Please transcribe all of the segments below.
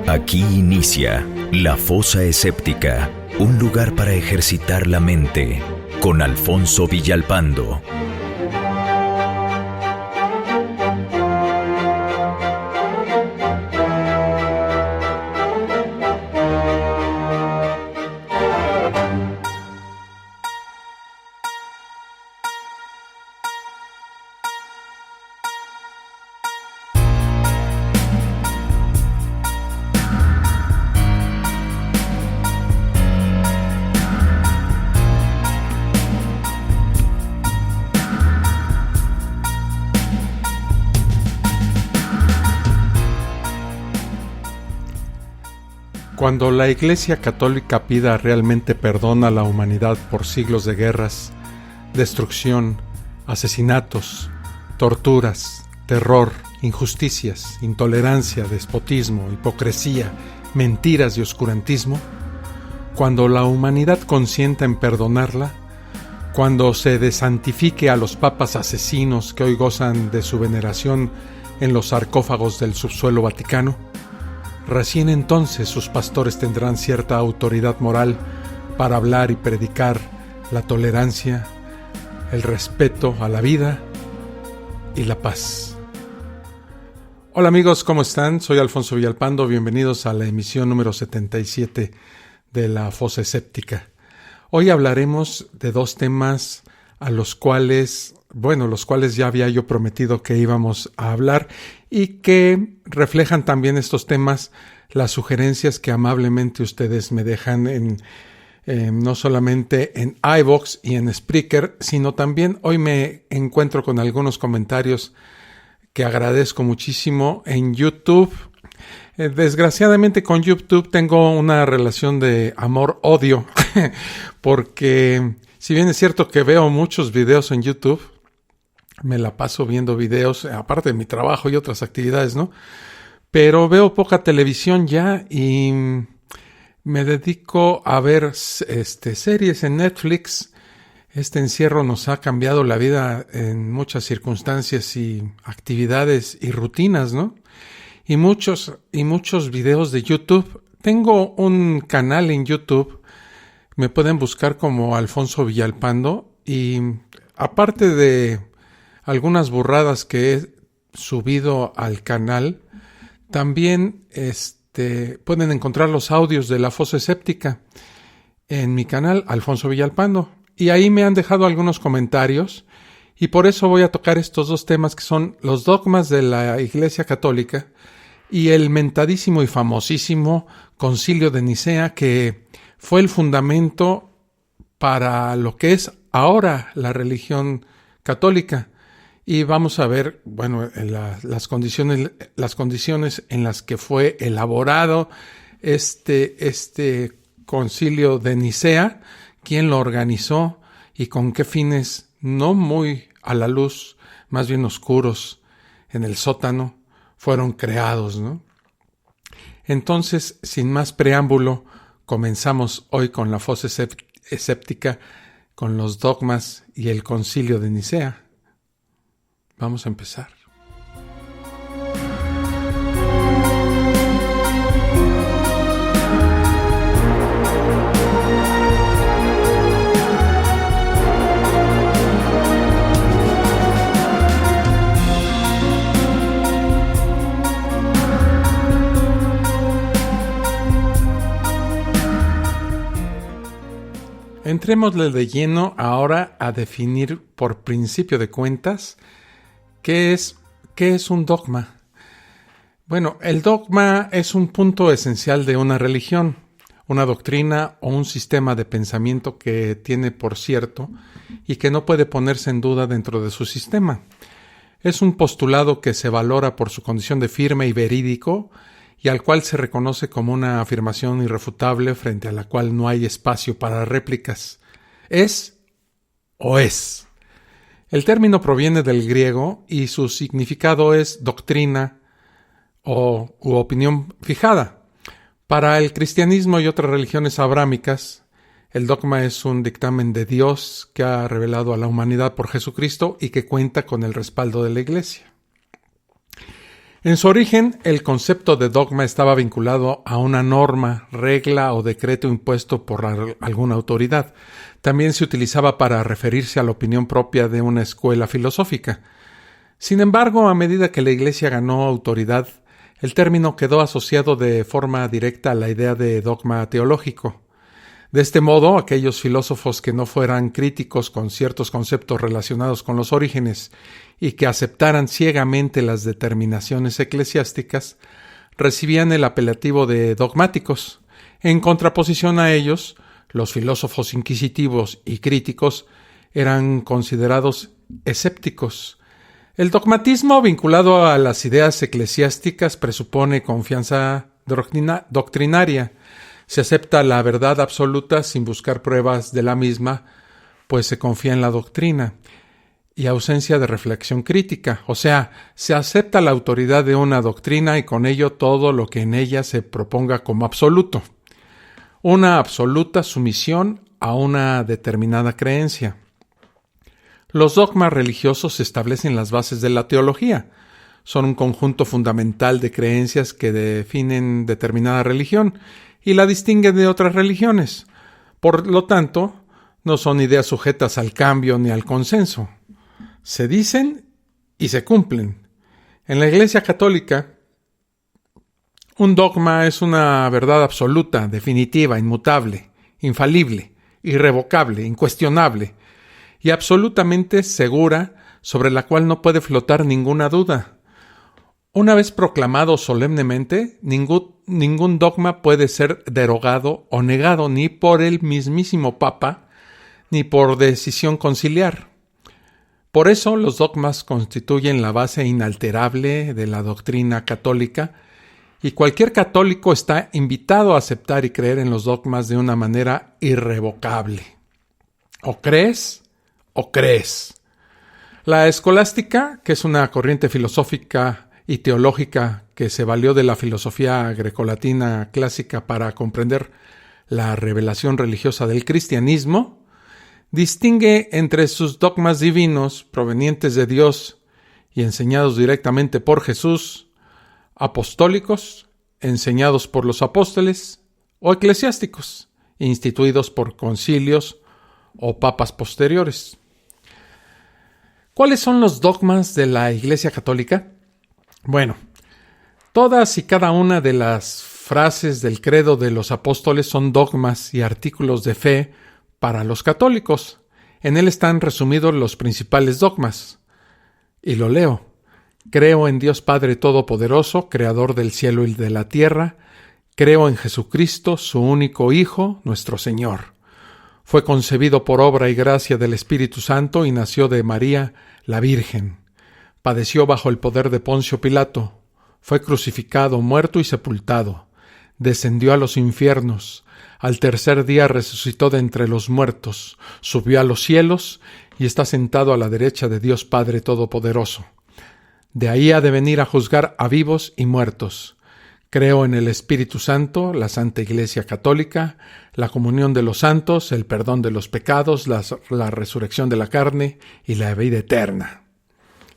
Aquí inicia La Fosa Escéptica, un lugar para ejercitar la mente, con Alfonso Villalpando. Cuando la Iglesia Católica pida realmente perdón a la humanidad por siglos de guerras, destrucción, asesinatos, torturas, terror, injusticias, intolerancia, despotismo, hipocresía, mentiras y oscurantismo, cuando la humanidad consienta en perdonarla, cuando se desantifique a los papas asesinos que hoy gozan de su veneración en los sarcófagos del subsuelo vaticano, recién entonces sus pastores tendrán cierta autoridad moral para hablar y predicar la tolerancia, el respeto a la vida y la paz. Hola amigos, ¿cómo están? Soy Alfonso Villalpando, bienvenidos a la emisión número 77 de La Fosa Escéptica. Hoy hablaremos de dos temas a los cuales ya había yo prometido que íbamos a hablar y que reflejan también estos temas las sugerencias que amablemente ustedes me dejan no solamente en iVoox y en Spreaker, sino también hoy me encuentro con algunos comentarios que agradezco muchísimo en YouTube. Desgraciadamente con YouTube tengo una relación de amor-odio porque si bien es cierto que veo muchos videos en YouTube, me la paso viendo videos, aparte de mi trabajo y otras actividades, ¿no? Pero veo poca televisión ya y me dedico a ver series en Netflix. Este encierro nos ha cambiado la vida en muchas circunstancias y actividades y rutinas, ¿no? Y muchos videos de YouTube. Tengo un canal en YouTube, me pueden buscar como Alfonso Villalpando y aparte de algunas burradas que he subido al canal, también pueden encontrar los audios de La Fosa Escéptica en mi canal Alfonso Villalpando. Y ahí me han dejado algunos comentarios y por eso voy a tocar estos dos temas que son los dogmas de la Iglesia Católica y el mentadísimo y famosísimo Concilio de Nicea, que fue el fundamento para lo que es ahora la religión católica. Y vamos a ver, las condiciones en las que fue elaborado este Concilio de Nicea, quién lo organizó y con qué fines no muy a la luz, más bien oscuros, en el sótano, fueron creados, ¿no? Entonces, sin más preámbulo, comenzamos hoy con la Fosa Escéptica, con los dogmas y el Concilio de Nicea. Vamos a empezar. Entrémosle de lleno ahora a definir por principio de cuentas ¿qué es un dogma? Bueno, el dogma es un punto esencial de una religión, una doctrina o un sistema de pensamiento que tiene por cierto y que no puede ponerse en duda dentro de su sistema. Es un postulado que se valora por su condición de firme y verídico y al cual se reconoce como una afirmación irrefutable frente a la cual no hay espacio para réplicas. ¿Es o es? El término proviene del griego y su significado es doctrina u opinión fijada. Para el cristianismo y otras religiones abrámicas, el dogma es un dictamen de Dios que ha revelado a la humanidad por Jesucristo y que cuenta con el respaldo de la Iglesia. En su origen, el concepto de dogma estaba vinculado a una norma, regla o decreto impuesto por alguna autoridad. También se utilizaba para referirse a la opinión propia de una escuela filosófica. Sin embargo, a medida que la Iglesia ganó autoridad, el término quedó asociado de forma directa a la idea de dogma teológico. De este modo, aquellos filósofos que no fueran críticos con ciertos conceptos relacionados con los orígenes y que aceptaran ciegamente las determinaciones eclesiásticas, recibían el apelativo de dogmáticos. En contraposición a ellos, los filósofos inquisitivos y críticos eran considerados escépticos. El dogmatismo vinculado a las ideas eclesiásticas presupone confianza doctrinaria. Se acepta la verdad absoluta sin buscar pruebas de la misma, pues se confía en la doctrina, y ausencia de reflexión crítica, o sea, se acepta la autoridad de una doctrina y con ello todo lo que en ella se proponga como absoluto. Una absoluta sumisión a una determinada creencia. Los dogmas religiosos establecen las bases de la teología. Son un conjunto fundamental de creencias que definen determinada religión y la distinguen de otras religiones. Por lo tanto, no son ideas sujetas al cambio ni al consenso. Se dicen y se cumplen. En la Iglesia Católica, un dogma es una verdad absoluta, definitiva, inmutable, infalible, irrevocable, incuestionable y absolutamente segura, sobre la cual no puede flotar ninguna duda. Una vez proclamado solemnemente, ningún dogma puede ser derogado o negado ni por el mismísimo Papa, ni por decisión conciliar. Por eso los dogmas constituyen la base inalterable de la doctrina católica, y cualquier católico está invitado a aceptar y creer en los dogmas de una manera irrevocable. O crees, o crees. La escolástica, que es una corriente filosófica y teológica que se valió de la filosofía grecolatina clásica para comprender la revelación religiosa del cristianismo, distingue entre sus dogmas divinos provenientes de Dios y enseñados directamente por Jesús, apostólicos, enseñados por los apóstoles, o eclesiásticos, instituidos por concilios o papas posteriores. ¿Cuáles son los dogmas de la Iglesia Católica? Bueno, todas y cada una de las frases del credo de los apóstoles son dogmas y artículos de fe para los católicos. En él están resumidos los principales dogmas. Y lo leo. Creo en Dios Padre Todopoderoso, Creador del cielo y de la tierra. Creo en Jesucristo, su único Hijo, nuestro Señor. Fue concebido por obra y gracia del Espíritu Santo y nació de María, la Virgen. Padeció bajo el poder de Poncio Pilato. Fue crucificado, muerto y sepultado. Descendió a los infiernos. Al tercer día resucitó de entre los muertos. Subió a los cielos y está sentado a la derecha de Dios Padre Todopoderoso. De ahí ha de venir a juzgar a vivos y muertos. Creo en el Espíritu Santo, la Santa Iglesia Católica, la comunión de los santos, el perdón de los pecados, la resurrección de la carne y la vida eterna.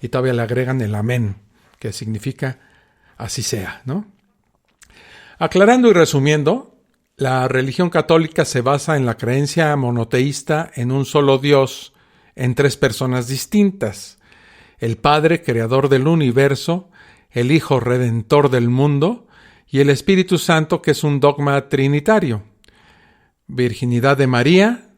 Y todavía le agregan el amén, que significa así sea, ¿no? Aclarando y resumiendo, la religión católica se basa en la creencia monoteísta en un solo Dios, en tres personas distintas: el Padre, creador del universo, el Hijo, redentor del mundo, y el Espíritu Santo, que es un dogma trinitario. Virginidad de María,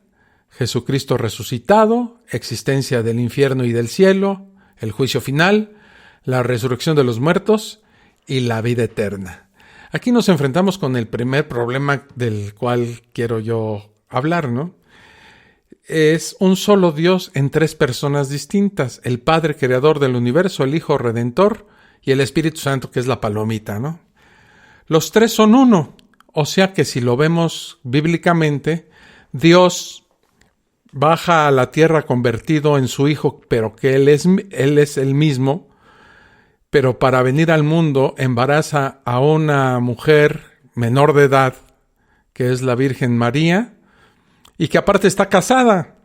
Jesucristo resucitado, existencia del infierno y del cielo, el juicio final, la resurrección de los muertos y la vida eterna. Aquí nos enfrentamos con el primer problema del cual quiero yo hablar, ¿no? Es un solo Dios en tres personas distintas: el Padre creador del universo, el Hijo redentor y el Espíritu Santo, que es la palomita, ¿no? Los tres son uno, o sea que si lo vemos bíblicamente, Dios baja a la tierra convertido en su Hijo, pero que Él es el mismo, pero para venir al mundo embaraza a una mujer menor de edad, que es la Virgen María, y que aparte está casada.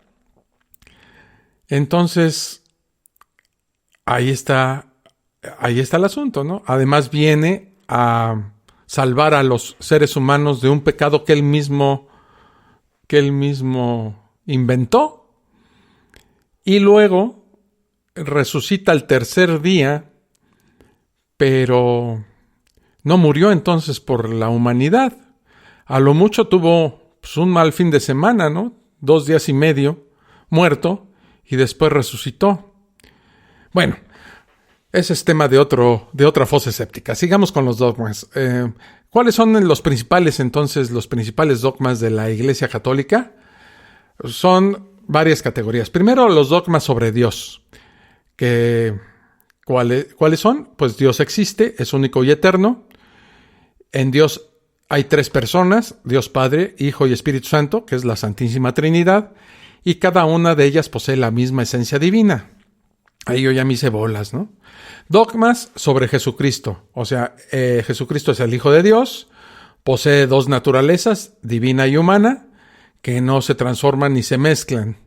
Entonces, ahí está ahí está el asunto, ¿no? Además viene a salvar a los seres humanos de un pecado que él mismo inventó. Y luego resucita al tercer día, pero no murió entonces por la humanidad. A lo mucho tuvo un mal fin de semana, ¿no? 2 días y medio muerto y después resucitó. Bueno, ese es tema de otra fosa escéptica. Sigamos con los dogmas. ¿Cuáles son los principales dogmas de la Iglesia Católica? Son varias categorías. Primero, los dogmas sobre Dios. ¿Cuáles son? Pues Dios existe, es único y eterno. En Dios hay 3 personas, Dios Padre, Hijo y Espíritu Santo, que es la Santísima Trinidad, y cada una de ellas posee la misma esencia divina. Ahí yo ya me hice bolas, ¿no? Dogmas sobre Jesucristo. O sea, Jesucristo es el Hijo de Dios, posee 2 naturalezas, divina y humana, que no se transforman ni se mezclan.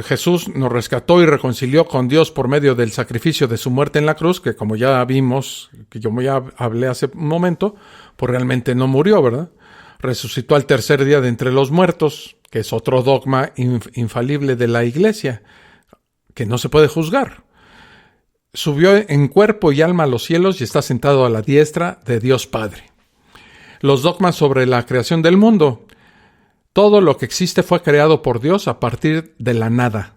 Jesús nos rescató y reconcilió con Dios por medio del sacrificio de su muerte en la cruz, que como ya vimos, que yo ya hablé hace un momento, pues realmente no murió, ¿verdad? Resucitó al tercer día de entre los muertos, que es otro dogma infalible de la Iglesia, que no se puede juzgar. Subió en cuerpo y alma a los cielos y está sentado a la diestra de Dios Padre. Los dogmas sobre la creación del mundo. Todo lo que existe fue creado por Dios a partir de la nada.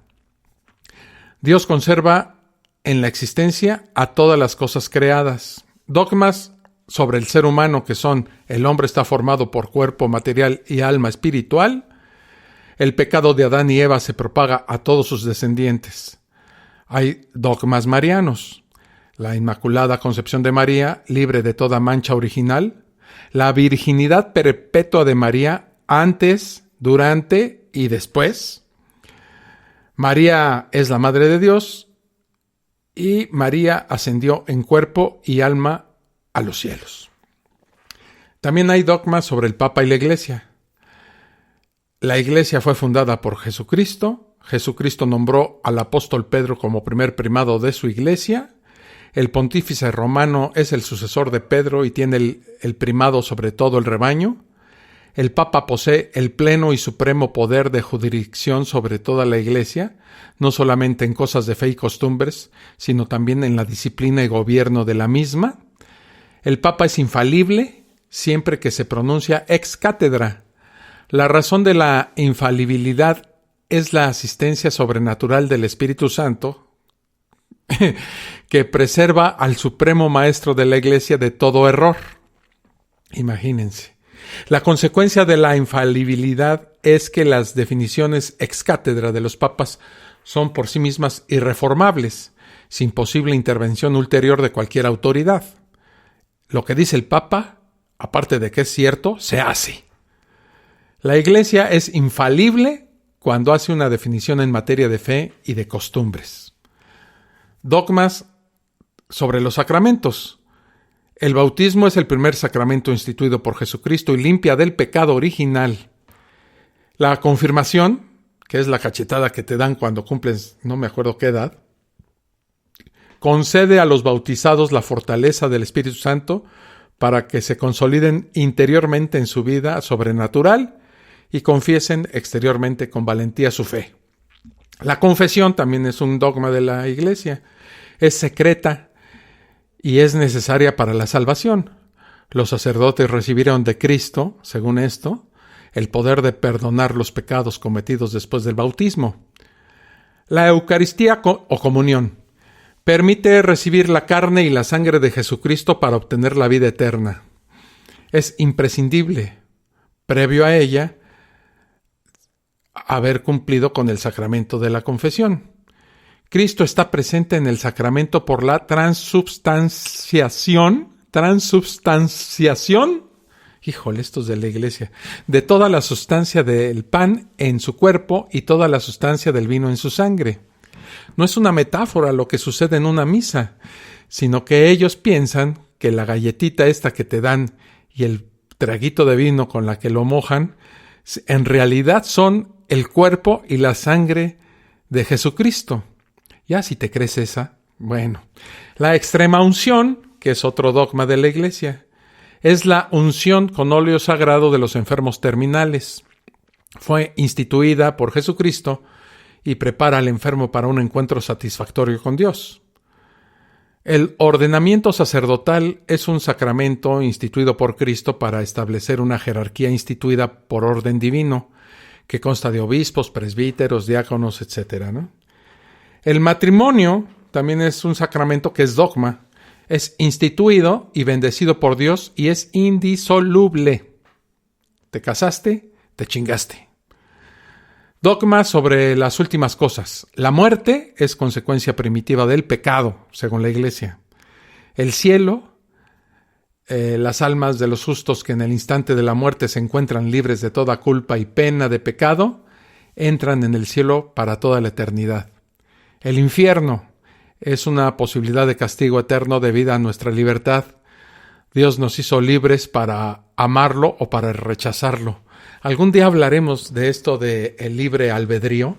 Dios conserva en la existencia a todas las cosas creadas. Dogmas sobre el ser humano, que son: el hombre está formado por cuerpo material y alma espiritual. El pecado de Adán y Eva se propaga a todos sus descendientes. Hay dogmas marianos: la Inmaculada Concepción de María, libre de toda mancha original. La virginidad perpetua de María, antes, durante y después. María es la Madre de Dios y María ascendió en cuerpo y alma a los cielos. También hay dogmas sobre el Papa y la Iglesia. La Iglesia fue fundada por Jesucristo. Jesucristo nombró al apóstol Pedro como primer primado de su Iglesia. El pontífice romano es el sucesor de Pedro y tiene el primado sobre todo el rebaño. El Papa posee el pleno y supremo poder de jurisdicción sobre toda la Iglesia, no solamente en cosas de fe y costumbres, sino también en la disciplina y gobierno de la misma. El Papa es infalible siempre que se pronuncia ex cátedra. La razón de la infalibilidad es la asistencia sobrenatural del Espíritu Santo, que preserva al supremo maestro de la Iglesia de todo error. Imagínense. La consecuencia de la infalibilidad es que las definiciones ex cátedra de los papas son por sí mismas irreformables, sin posible intervención ulterior de cualquier autoridad. Lo que dice el Papa, aparte de que es cierto, se hace. La Iglesia es infalible cuando hace una definición en materia de fe y de costumbres. Dogmas sobre los sacramentos. El bautismo es el primer sacramento instituido por Jesucristo y limpia del pecado original. La confirmación, que es la cachetada que te dan cuando cumples no me acuerdo qué edad, concede a los bautizados la fortaleza del Espíritu Santo para que se consoliden interiormente en su vida sobrenatural y confiesen exteriormente con valentía su fe. La confesión también es un dogma de la Iglesia. Es secreta y es necesaria para la salvación. Los sacerdotes recibieron de Cristo, según esto, el poder de perdonar los pecados cometidos después del bautismo. La Eucaristía o comunión permite recibir la carne y la sangre de Jesucristo para obtener la vida eterna. Es imprescindible, previo a ella, haber cumplido con el sacramento de la confesión. Cristo está presente en el sacramento por la transubstanciación, híjole, estos de la Iglesia, de toda la sustancia del pan en su cuerpo y toda la sustancia del vino en su sangre. No es una metáfora lo que sucede en una misa, sino que ellos piensan que la galletita esta que te dan y el traguito de vino con la que lo mojan, en realidad son el cuerpo y la sangre de Jesucristo. Ya si te crees esa, Bueno, la extrema unción, que es otro dogma de la Iglesia, es la unción con óleo sagrado de los enfermos terminales. Fue instituida por Jesucristo y prepara al enfermo para un encuentro satisfactorio con Dios. El ordenamiento sacerdotal es un sacramento instituido por Cristo para establecer una jerarquía instituida por orden divino, que consta de obispos, presbíteros, diáconos, etc., ¿no? El matrimonio también es un sacramento que es dogma, es instituido y bendecido por Dios y es indisoluble. Te casaste, te chingaste. Dogma sobre las últimas cosas. La muerte es consecuencia primitiva del pecado, según la Iglesia. El cielo, las almas de los justos que en el instante de la muerte se encuentran libres de toda culpa y pena de pecado, entran en el cielo para toda la eternidad. El infierno es una posibilidad de castigo eterno debido a nuestra libertad. Dios nos hizo libres para amarlo o para rechazarlo. Algún día hablaremos de esto de el libre albedrío,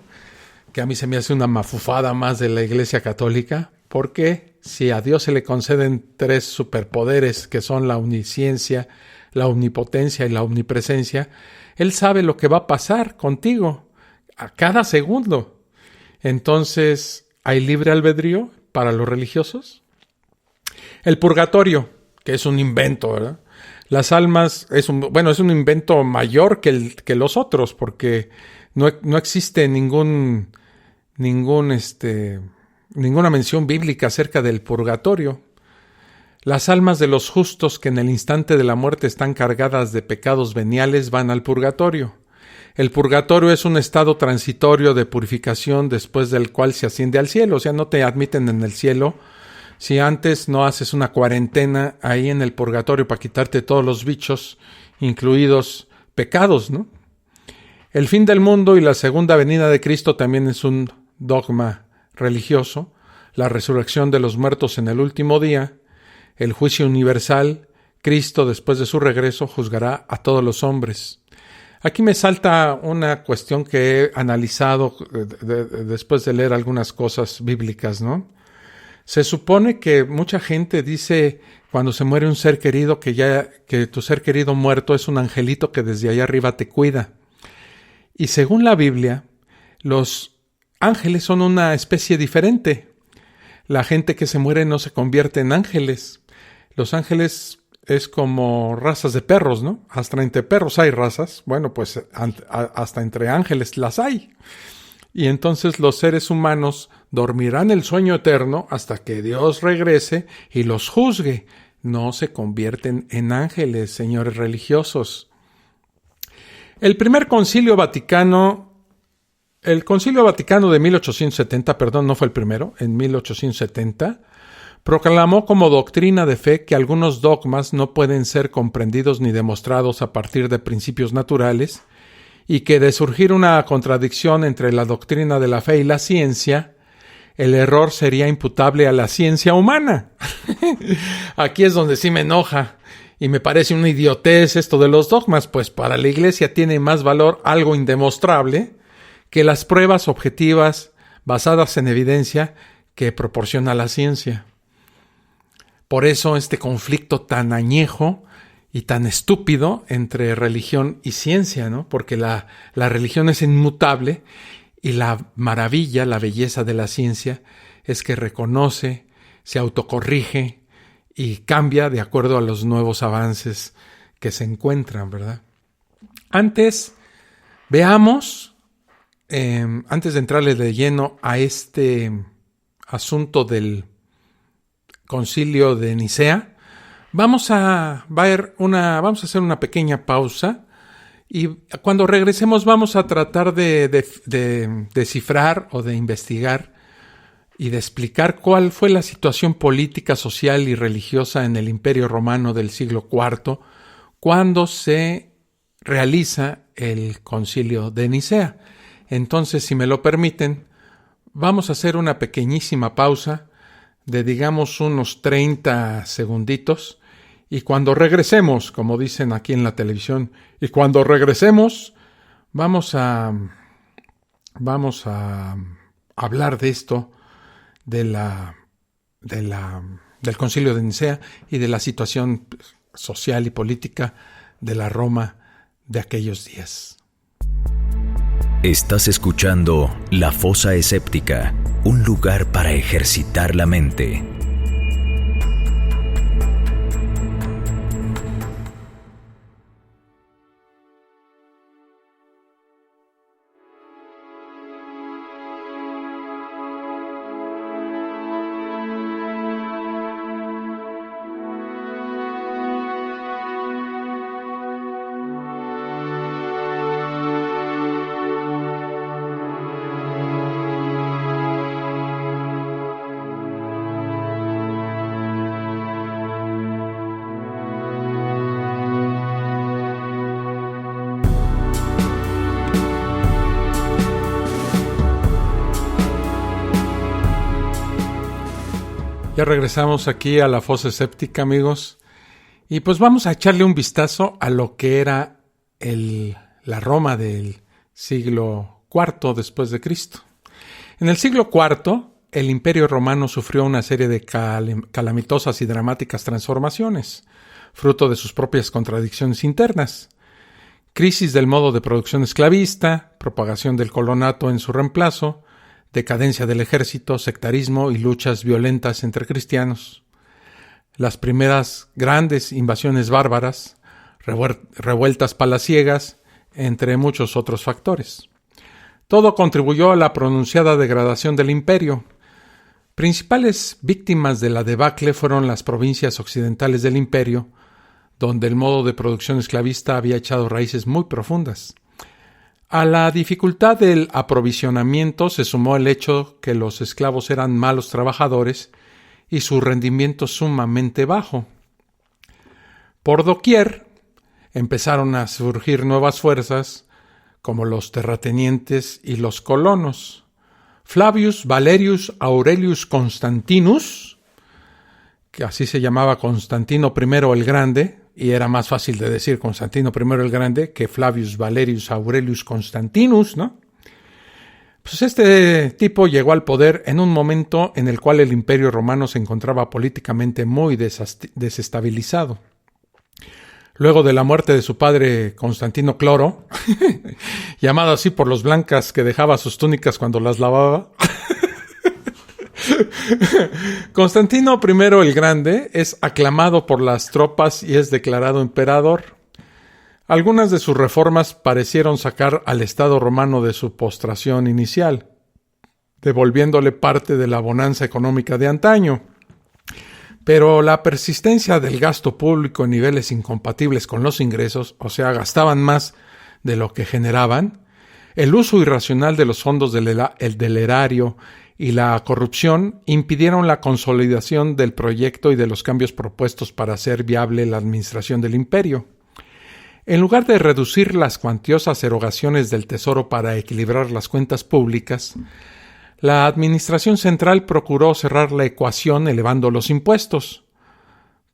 que a mí se me hace una mafufada más de la Iglesia Católica, porque si a Dios se le conceden 3 superpoderes, que son la omnisciencia, la omnipotencia y la omnipresencia, Él sabe lo que va a pasar contigo a cada segundo. Entonces, ¿hay libre albedrío para los religiosos? El purgatorio, que es un invento, ¿verdad? Las almas es un invento mayor que los otros, porque no existe ninguna mención bíblica acerca del purgatorio. Las almas de los justos que en el instante de la muerte están cargadas de pecados veniales van al purgatorio. El purgatorio es un estado transitorio de purificación después del cual se asciende al cielo, o sea, no te admiten en el cielo si antes no haces una cuarentena ahí en el purgatorio para quitarte todos los bichos, incluidos pecados, ¿no? El fin del mundo y la segunda venida de Cristo también es un dogma religioso. La resurrección de los muertos en el último día, el juicio universal, Cristo después de su regreso juzgará a todos los hombres. Aquí me salta una cuestión que he analizado después de leer algunas cosas bíblicas, ¿no? Se supone que mucha gente dice cuando se muere un ser querido que tu ser querido muerto es un angelito que desde allá arriba te cuida. Y según la Biblia, los ángeles son una especie diferente. La gente que se muere no se convierte en ángeles. Los ángeles es como razas de perros, ¿no? Hasta entre perros hay razas. Bueno, pues hasta entre ángeles las hay. Y entonces los seres humanos dormirán el sueño eterno hasta que Dios regrese y los juzgue. No se convierten en ángeles, señores religiosos. El Concilio Vaticano de 1870, no fue el primero, en 1870, proclamó como doctrina de fe que algunos dogmas no pueden ser comprendidos ni demostrados a partir de principios naturales, y que de surgir una contradicción entre la doctrina de la fe y la ciencia, el error sería imputable a la ciencia humana. Aquí es donde sí me enoja y me parece una idiotez esto de los dogmas, pues para la Iglesia tiene más valor algo indemostrable que las pruebas objetivas basadas en evidencia que proporciona la ciencia. Por eso este conflicto tan añejo y tan estúpido entre religión y ciencia, ¿no? Porque la religión es inmutable y la maravilla, la belleza de la ciencia es que reconoce, se autocorrige y cambia de acuerdo a los nuevos avances que se encuentran, ¿verdad? Antes, veamos, antes de entrarle de lleno a este asunto del Concilio de Nicea, vamos a hacer una pequeña pausa y cuando regresemos vamos a tratar de descifrar o de investigar y de explicar cuál fue la situación política, social y religiosa en el Imperio Romano del siglo IV cuando se realiza el Concilio de Nicea. Entonces, si me lo permiten, vamos a hacer una pequeñísima pausa de digamos unos 30 segunditos y cuando regresemos, como dicen aquí en la televisión, y cuando regresemos vamos a hablar de esto, de la del Concilio de Nicea y de la situación social y política de la Roma de aquellos días. Estás escuchando La Fosa Escéptica, un lugar para ejercitar la mente. Ya regresamos aquí a la Fosa Escéptica, amigos, y pues vamos a echarle un vistazo a lo que era la Roma del siglo IV después de Cristo. En el siglo IV, el Imperio Romano sufrió una serie de calamitosas y dramáticas transformaciones, fruto de sus propias contradicciones internas. Crisis del modo de producción esclavista, propagación del colonato en su reemplazo, decadencia del ejército, sectarismo y luchas violentas entre cristianos. Las primeras grandes invasiones bárbaras, revueltas palaciegas, entre muchos otros factores. Todo contribuyó a la pronunciada degradación del imperio. Principales víctimas de la debacle fueron las provincias occidentales del imperio, donde el modo de producción esclavista había echado raíces muy profundas. A la dificultad del aprovisionamiento se sumó el hecho que los esclavos eran malos trabajadores y su rendimiento sumamente bajo. Por doquier empezaron a surgir nuevas fuerzas, como los terratenientes y los colonos. Flavius Valerius Aurelius Constantinus, que así se llamaba Constantino I el Grande, y era más fácil de decir Constantino I el Grande que Flavius Valerius Aurelius Constantinus, ¿no? Pues este tipo llegó al poder en un momento en el cual el Imperio Romano se encontraba políticamente muy desestabilizado. Luego de la muerte de su padre Constantino Cloro, llamado así por los blancas que dejaba sus túnicas cuando las lavaba, Constantino I el Grande es aclamado por las tropas y es declarado emperador. Algunas de sus reformas parecieron sacar al Estado romano de su postración inicial, devolviéndole parte de la bonanza económica de antaño. Pero la persistencia del gasto público en niveles incompatibles con los ingresos, o sea, gastaban más de lo que generaban, el uso irracional de los fondos del erario y la corrupción impidieron la consolidación del proyecto y de los cambios propuestos para hacer viable la administración del imperio. En lugar de reducir las cuantiosas erogaciones del tesoro para equilibrar las cuentas públicas, la administración central procuró cerrar la ecuación elevando los impuestos,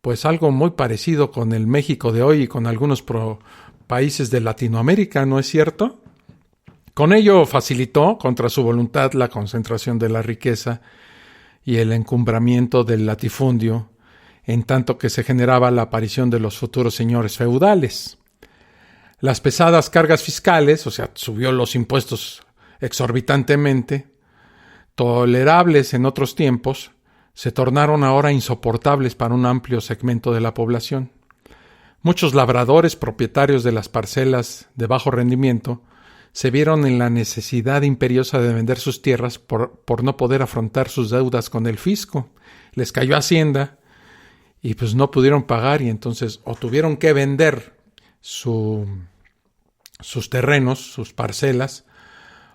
pues algo muy parecido con el México de hoy y con algunos países de Latinoamérica, ¿no es cierto? Con ello facilitó, contra su voluntad, la concentración de la riqueza y el encumbramiento del latifundio, en tanto que se generaba la aparición de los futuros señores feudales. Las pesadas cargas fiscales, o sea, subió los impuestos exorbitantemente, tolerables en otros tiempos, se tornaron ahora insoportables para un amplio segmento de la población. Muchos labradores propietarios de las parcelas de bajo rendimiento se vieron en la necesidad imperiosa de vender sus tierras por no poder afrontar sus deudas con el fisco. Les cayó Hacienda y pues no pudieron pagar y entonces o tuvieron que vender sus terrenos, sus parcelas,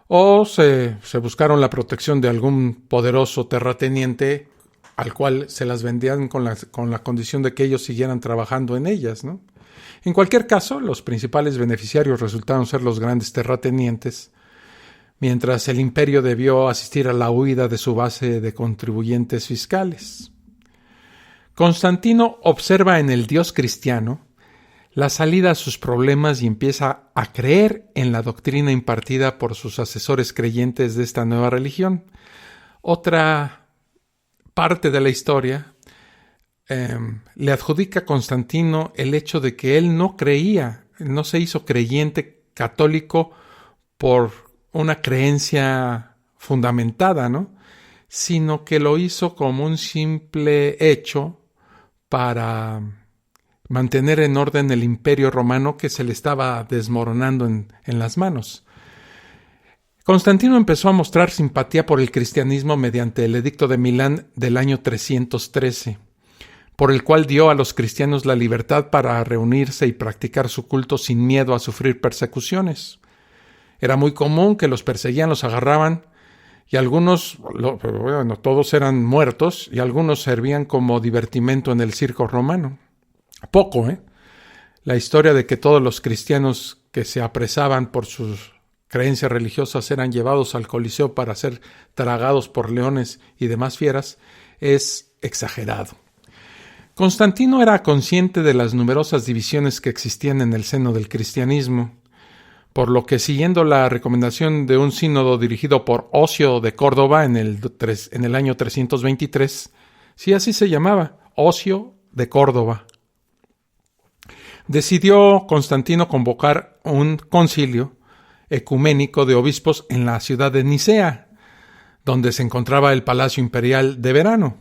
o se buscaron la protección de algún poderoso terrateniente al cual se las vendían con la condición de que ellos siguieran trabajando en ellas, ¿no? En cualquier caso, los principales beneficiarios resultaron ser los grandes terratenientes, mientras el imperio debió asistir a la huida de su base de contribuyentes fiscales. Constantino observa en el Dios cristiano la salida a sus problemas y empieza a creer en la doctrina impartida por sus asesores creyentes de esta nueva religión. Otra parte de la historia, le adjudica a Constantino el hecho de que él no se hizo creyente católico por una creencia fundamentada, ¿no? Sino que lo hizo como un simple hecho para mantener en orden el imperio romano que se le estaba desmoronando en las manos. Constantino empezó a mostrar simpatía por el cristianismo mediante el Edicto de Milán del año 313, por el cual dio a los cristianos la libertad para reunirse y practicar su culto sin miedo a sufrir persecuciones. Era muy común que los perseguían, los agarraban, y algunos, todos eran muertos, y algunos servían como divertimento en el circo romano. Poco, la historia de que todos los cristianos que se apresaban por sus creencias religiosas eran llevados al Coliseo para ser tragados por leones y demás fieras es exagerado. Constantino era consciente de las numerosas divisiones que existían en el seno del cristianismo, por lo que, siguiendo la recomendación de un sínodo dirigido por Osio de Córdoba en el año 323, sí, así se llamaba, Osio de Córdoba, decidió Constantino convocar un concilio ecuménico de obispos en la ciudad de Nicea, donde se encontraba el Palacio Imperial de Verano.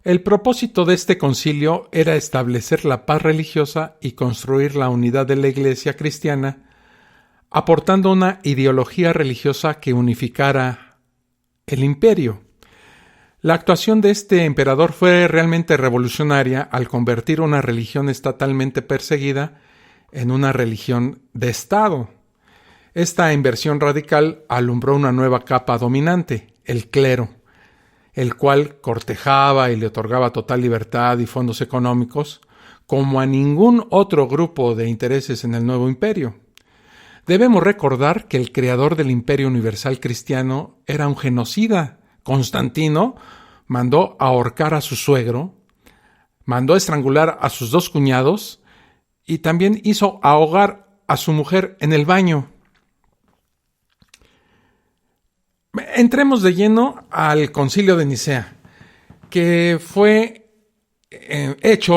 El propósito de este concilio era establecer la paz religiosa y construir la unidad de la Iglesia cristiana, aportando una ideología religiosa que unificara el imperio. La actuación de este emperador fue realmente revolucionaria al convertir una religión estatalmente perseguida en una religión de Estado. Esta inversión radical alumbró una nueva capa dominante, el clero, el cual cortejaba y le otorgaba total libertad y fondos económicos como a ningún otro grupo de intereses en el nuevo imperio. Debemos recordar que el creador del imperio universal cristiano era un genocida. Constantino mandó ahorcar a su suegro, mandó estrangular a sus 2 cuñados y también hizo ahogar a su mujer en el baño. Entremos de lleno al Concilio de Nicea, que fue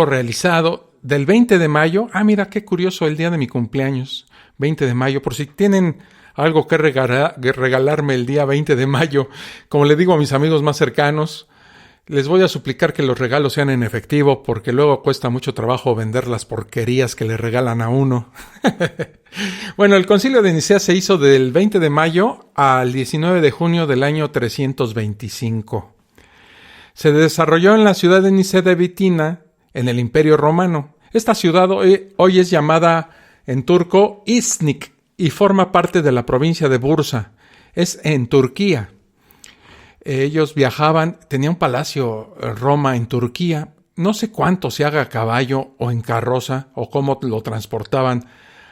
realizado del 20 de mayo. Mira, qué curioso, el día de mi cumpleaños, 20 de mayo, por si tienen algo que regalarme el día 20 de mayo. Como le digo a mis amigos más cercanos, les voy a suplicar que los regalos sean en efectivo, porque luego cuesta mucho trabajo vender las porquerías que le regalan a uno. Bueno, el Concilio de Nicea se hizo del 20 de mayo al 19 de junio del año 325. Se desarrolló en la ciudad de Nicea de Bitina, en el Imperio Romano. Esta ciudad hoy es llamada en turco Iznik y forma parte de la provincia de Bursa. Es en Turquía. Ellos viajaban, tenía un palacio Roma en Turquía. No sé cuánto se haga a caballo o en carroza o cómo lo transportaban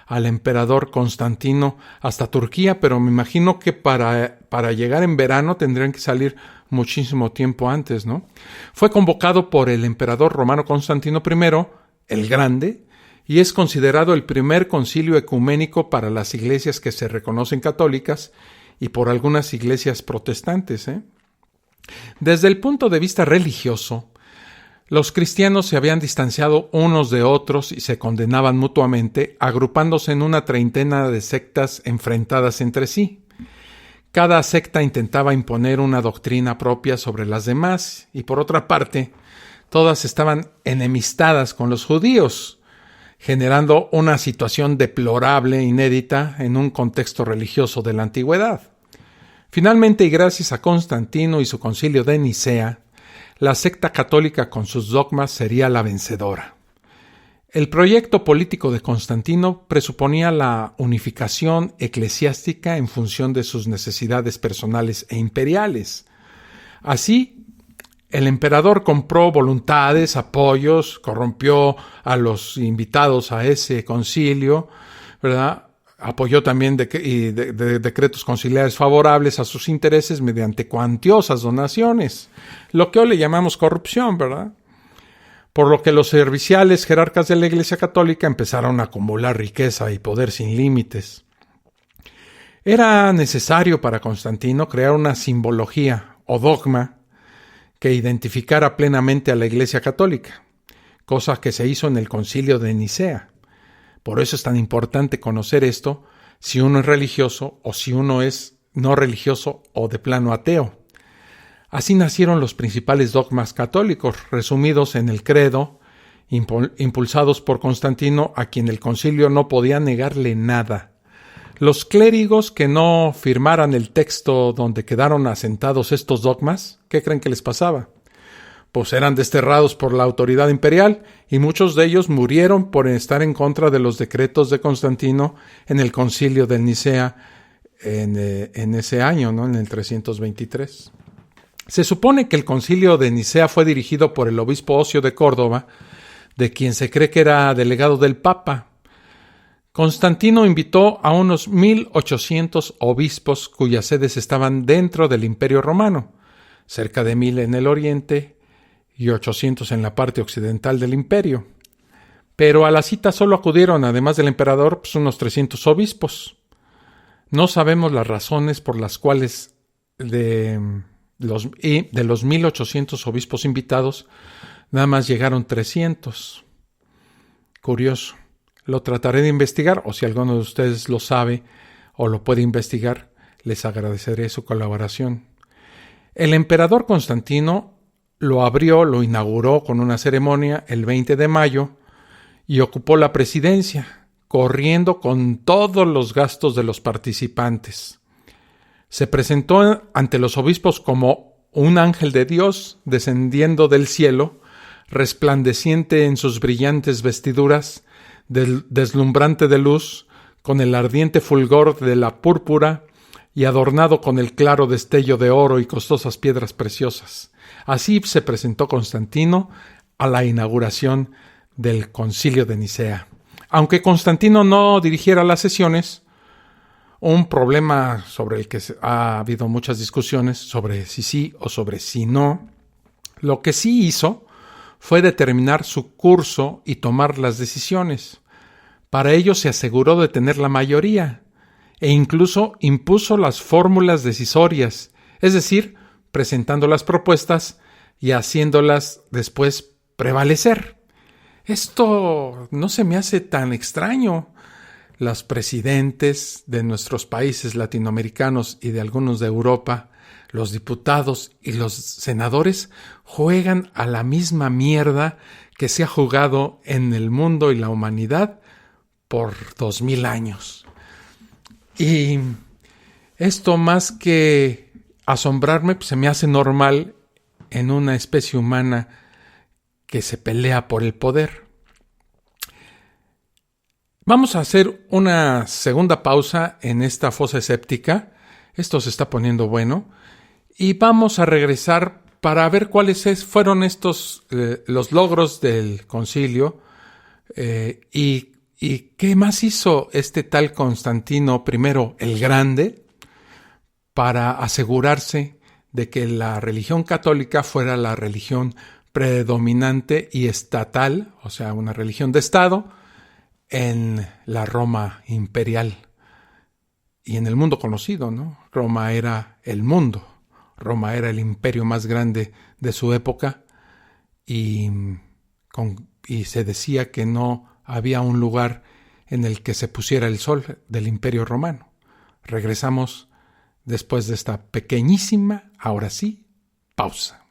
al emperador Constantino hasta Turquía, pero me imagino que para llegar en verano tendrían que salir muchísimo tiempo antes, ¿no? Fue convocado por el emperador romano Constantino I, el Grande, y es considerado el primer concilio ecuménico para las iglesias que se reconocen católicas y por algunas iglesias protestantes, Desde el punto de vista religioso, los cristianos se habían distanciado unos de otros y se condenaban mutuamente, agrupándose en una treintena de sectas enfrentadas entre sí. Cada secta intentaba imponer una doctrina propia sobre las demás y, por otra parte, todas estaban enemistadas con los judíos, generando una situación deplorable, inédita, en un contexto religioso de la antigüedad. Finalmente, y gracias a Constantino y su concilio de Nicea, la secta católica con sus dogmas sería la vencedora. El proyecto político de Constantino presuponía la unificación eclesiástica en función de sus necesidades personales e imperiales. Así, el emperador compró voluntades, apoyos, corrompió a los invitados a ese concilio, ¿verdad? Apoyó también decretos conciliares favorables a sus intereses mediante cuantiosas donaciones, lo que hoy le llamamos corrupción, ¿verdad? Por lo que los serviciales jerarcas de la Iglesia Católica empezaron a acumular riqueza y poder sin límites. Era necesario para Constantino crear una simbología o dogma que identificara plenamente a la Iglesia Católica, cosa que se hizo en el Concilio de Nicea. Por eso es tan importante conocer esto si uno es religioso o si uno es no religioso o de plano ateo. Así nacieron los principales dogmas católicos, resumidos en el credo, impulsados por Constantino, a quien el concilio no podía negarle nada. Los clérigos que no firmaran el texto donde quedaron asentados estos dogmas, ¿qué creen que les pasaba? Pues eran desterrados por la autoridad imperial y muchos de ellos murieron por estar en contra de los decretos de Constantino en el concilio de Nicea en ese año, ¿no? En el 323. Se supone que el concilio de Nicea fue dirigido por el obispo Ocio de Córdoba, de quien se cree que era delegado del Papa. Constantino invitó a unos 1,800 obispos cuyas sedes estaban dentro del Imperio Romano, cerca de 1,000 en el oriente y 800 en la parte occidental del imperio. Pero a la cita solo acudieron, además del emperador, unos 300 obispos. No sabemos las razones por las cuales de los 1,800 obispos invitados, nada más llegaron 300. Curioso. Lo trataré de investigar, o si alguno de ustedes lo sabe o lo puede investigar, les agradeceré su colaboración. El emperador Constantino lo inauguró con una ceremonia el 20 de mayo y ocupó la presidencia, corriendo con todos los gastos de los participantes. Se presentó ante los obispos como un ángel de Dios descendiendo del cielo, resplandeciente en sus brillantes vestiduras, deslumbrante de luz, con el ardiente fulgor de la púrpura y adornado con el claro destello de oro y costosas piedras preciosas. Así se presentó Constantino a la inauguración del Concilio de Nicea. Aunque Constantino no dirigiera las sesiones, un problema sobre el que ha habido muchas discusiones sobre si sí o sobre si no, lo que sí hizo fue determinar su curso y tomar las decisiones. Para ello se aseguró de tener la mayoría e incluso impuso las fórmulas decisorias, es decir, presentando las propuestas y haciéndolas después prevalecer. Esto no se me hace tan extraño. Los presidentes de nuestros países latinoamericanos y de algunos de Europa, los diputados y los senadores juegan a la misma mierda que se ha jugado en el mundo y la humanidad por 2000 años. Y esto, más que asombrarme, pues se me hace normal en una especie humana que se pelea por el poder. Vamos a hacer una segunda pausa en esta fosa escéptica. Esto se está poniendo bueno. Y vamos a regresar para ver cuáles fueron los logros del concilio y qué más hizo este tal Constantino I el Grande para asegurarse de que la religión católica fuera la religión predominante y estatal, o sea, una religión de Estado, en la Roma imperial y en el mundo conocido, ¿no? Roma era el mundo. Roma era el imperio más grande de su época y se decía que no había un lugar en el que se pusiera el sol del imperio romano. Regresamos después de esta pequeñísima, ahora sí, pausa.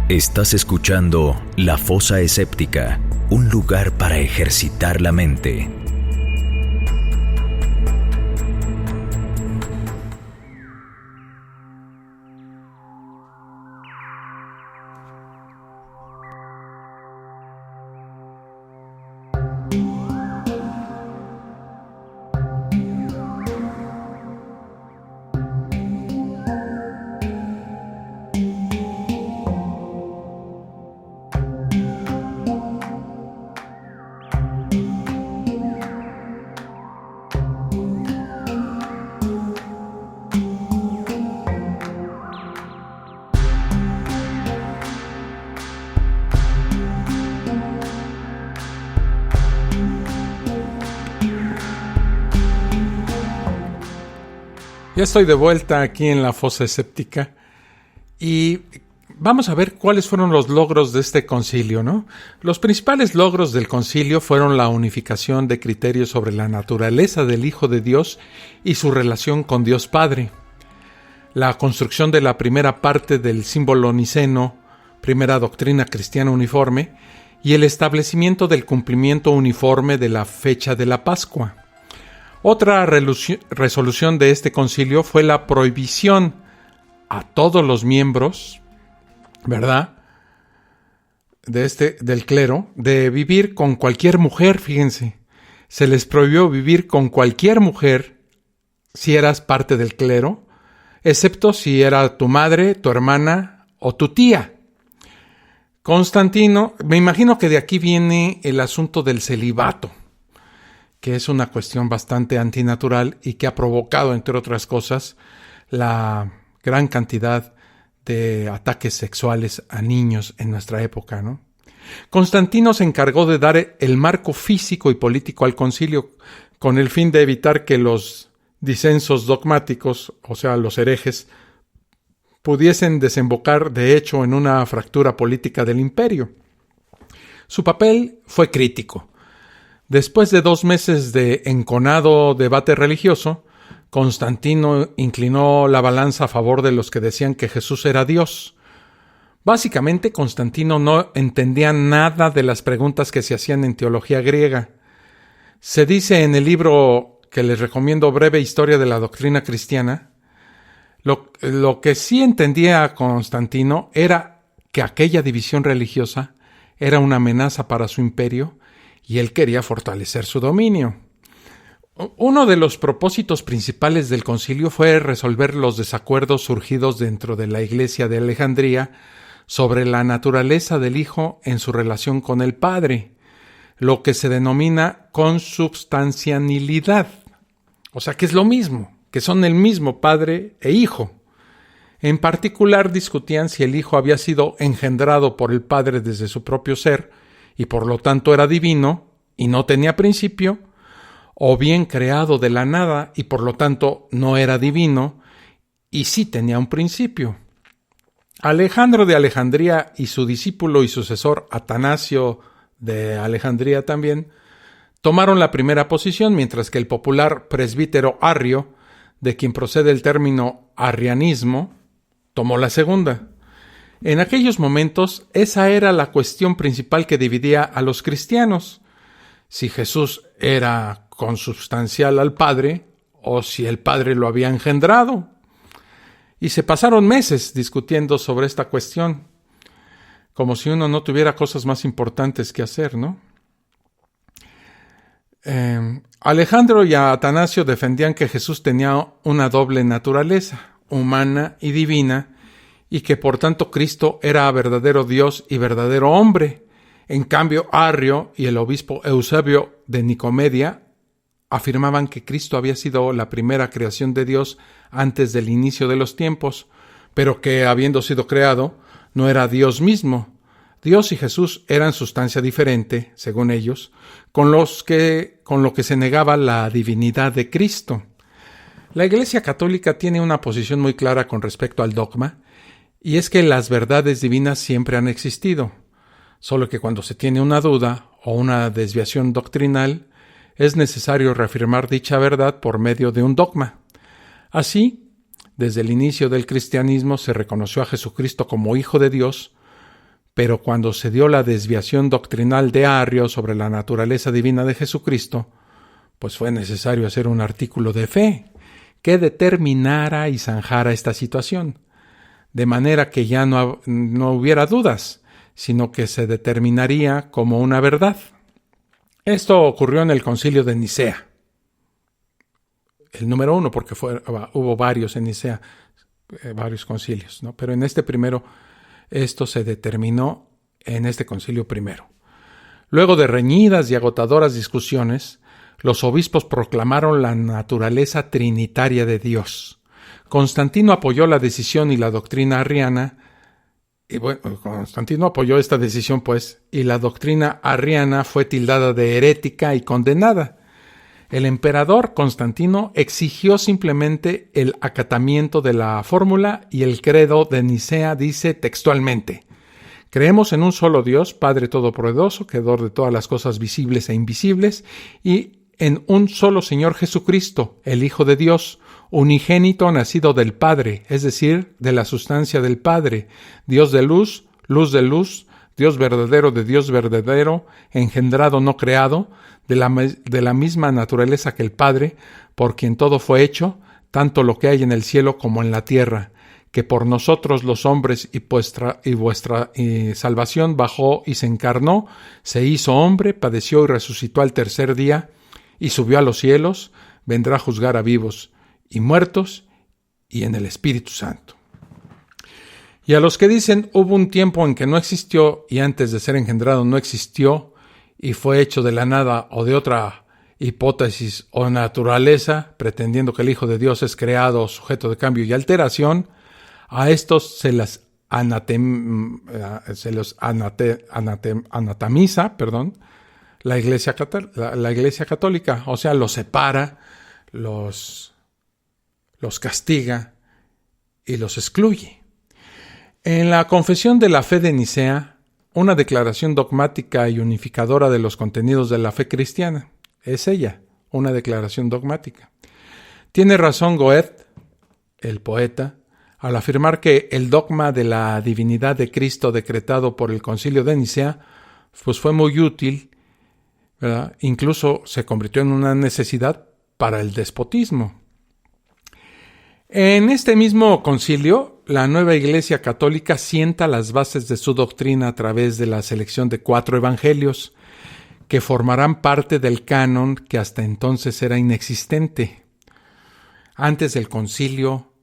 Estás escuchando La Fosa Escéptica, un lugar para ejercitar la mente. Ya estoy de vuelta aquí en la fosa escéptica y vamos a ver cuáles fueron los logros de este concilio, ¿no? Los principales logros del concilio fueron la unificación de criterios sobre la naturaleza del Hijo de Dios y su relación con Dios Padre, la construcción de la primera parte del símbolo niceno, primera doctrina cristiana uniforme, y el establecimiento del cumplimiento uniforme de la fecha de la Pascua. Otra resolución de este concilio fue la prohibición a todos los miembros, ¿verdad?, del clero, de vivir con cualquier mujer. Fíjense, se les prohibió vivir con cualquier mujer si eras parte del clero, excepto si era tu madre, tu hermana o tu tía. Constantino, me imagino que de aquí viene el asunto del celibato, que es una cuestión bastante antinatural y que ha provocado, entre otras cosas, la gran cantidad de ataques sexuales a niños en nuestra época, ¿no? Constantino se encargó de dar el marco físico y político al concilio con el fin de evitar que los disensos dogmáticos, o sea, los herejes, pudiesen desembocar de hecho en una fractura política del imperio. Su papel fue crítico. Después de 2 meses de enconado debate religioso, Constantino inclinó la balanza a favor de los que decían que Jesús era Dios. Básicamente, Constantino no entendía nada de las preguntas que se hacían en teología griega. Se dice en el libro que les recomiendo, Breve Historia de la Doctrina Cristiana, lo que sí entendía Constantino era que aquella división religiosa era una amenaza para su imperio y él quería fortalecer su dominio. Uno de los propósitos principales del concilio fue resolver los desacuerdos surgidos dentro de la Iglesia de Alejandría sobre la naturaleza del Hijo en su relación con el Padre, lo que se denomina consubstancialidad. O sea, que es lo mismo, que son el mismo Padre e Hijo. En particular discutían si el Hijo había sido engendrado por el Padre desde su propio ser y por lo tanto era divino y no tenía principio, o bien creado de la nada y por lo tanto no era divino y sí tenía un principio. Alejandro de Alejandría y su discípulo y sucesor Atanasio de Alejandría también tomaron la primera posición, mientras que el popular presbítero Arrio, de quien procede el término arrianismo, tomó la segunda. En aquellos momentos, esa era la cuestión principal que dividía a los cristianos: si Jesús era consubstancial al Padre o si el Padre lo había engendrado. Y se pasaron meses discutiendo sobre esta cuestión, como si uno no tuviera cosas más importantes que hacer, ¿no? Alejandro y Atanasio defendían que Jesús tenía una doble naturaleza, humana y divina, y que por tanto Cristo era verdadero Dios y verdadero hombre. En cambio, Arrio y el obispo Eusebio de Nicomedia afirmaban que Cristo había sido la primera creación de Dios antes del inicio de los tiempos, pero que, habiendo sido creado, no era Dios mismo. Dios y Jesús eran sustancia diferente, según ellos, con lo que se negaba la divinidad de Cristo. La Iglesia Católica tiene una posición muy clara con respecto al dogma, y es que las verdades divinas siempre han existido, solo que cuando se tiene una duda o una desviación doctrinal, es necesario reafirmar dicha verdad por medio de un dogma. Así, desde el inicio del cristianismo se reconoció a Jesucristo como Hijo de Dios, pero cuando se dio la desviación doctrinal de Arrio sobre la naturaleza divina de Jesucristo, pues fue necesario hacer un artículo de fe que determinara y zanjara esta situación, de manera que ya no hubiera dudas, sino que se determinaría como una verdad. Esto ocurrió en el Concilio de Nicea, el número 1, porque hubo varios en Nicea, varios concilios, ¿no? Pero en este primero, esto se determinó en este concilio primero. Luego de reñidas y agotadoras discusiones, los obispos proclamaron la naturaleza trinitaria de Dios. Constantino apoyó la decisión y la doctrina arriana. Y bueno, Constantino apoyó esta decisión, pues, y la doctrina arriana fue tildada de herética y condenada. El emperador Constantino exigió simplemente el acatamiento de la fórmula y el credo de Nicea dice textualmente: creemos en un solo Dios, Padre Todopoderoso, Creador de todas las cosas visibles e invisibles, y en un solo Señor Jesucristo, el Hijo de Dios, unigénito nacido del Padre, es decir, de la sustancia del Padre, Dios de luz, luz de luz, Dios verdadero de Dios verdadero, engendrado no creado, de la misma naturaleza que el Padre, por quien todo fue hecho, tanto lo que hay en el cielo como en la tierra, que por nosotros los hombres y vuestra salvación bajó y se encarnó, se hizo hombre, padeció y resucitó al tercer día, y subió a los cielos, vendrá a juzgar a vivos y muertos, y en el Espíritu Santo. Y a los que dicen hubo un tiempo en que no existió y antes de ser engendrado no existió y fue hecho de la nada o de otra hipótesis o naturaleza, pretendiendo que el Hijo de Dios es creado, sujeto de cambio y alteración, a estos se los anatemiza, la Iglesia Católica, o sea, los separa, los castiga y los excluye. En la Confesión de la Fe de Nicea, una declaración dogmática y unificadora de los contenidos de la fe cristiana, es ella, una declaración dogmática. Tiene razón Goethe, el poeta, al afirmar que el dogma de la divinidad de Cristo decretado por el Concilio de Nicea pues fue muy útil, ¿verdad? Incluso se convirtió en una necesidad para el despotismo. En este mismo concilio, la nueva Iglesia Católica sienta las bases de su doctrina a través de la selección de 4 evangelios que formarán parte del canon que hasta entonces era inexistente. Antes del concilio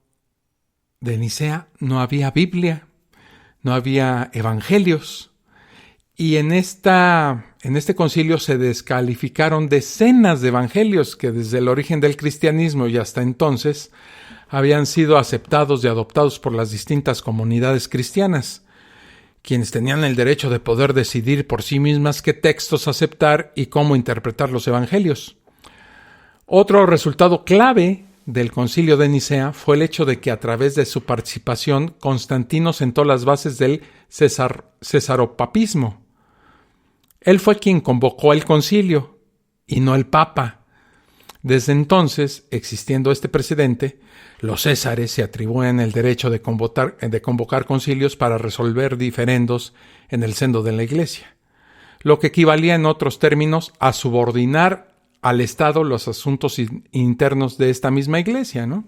de Nicea no había Biblia, no había evangelios, y en este concilio se descalificaron decenas de evangelios que desde el origen del cristianismo y hasta entonces habían sido aceptados y adoptados por las distintas comunidades cristianas, quienes tenían el derecho de poder decidir por sí mismas qué textos aceptar y cómo interpretar los evangelios. Otro resultado clave del Concilio de Nicea fue el hecho de que a través de su participación Constantino sentó las bases del cesaropapismo. Él fue quien convocó el concilio y no el Papa. Desde entonces, existiendo este precedente, los césares se atribuyen el derecho de convocar concilios para resolver diferendos en el seno de la Iglesia, lo que equivalía en otros términos a subordinar al Estado los asuntos internos de esta misma Iglesia, ¿no?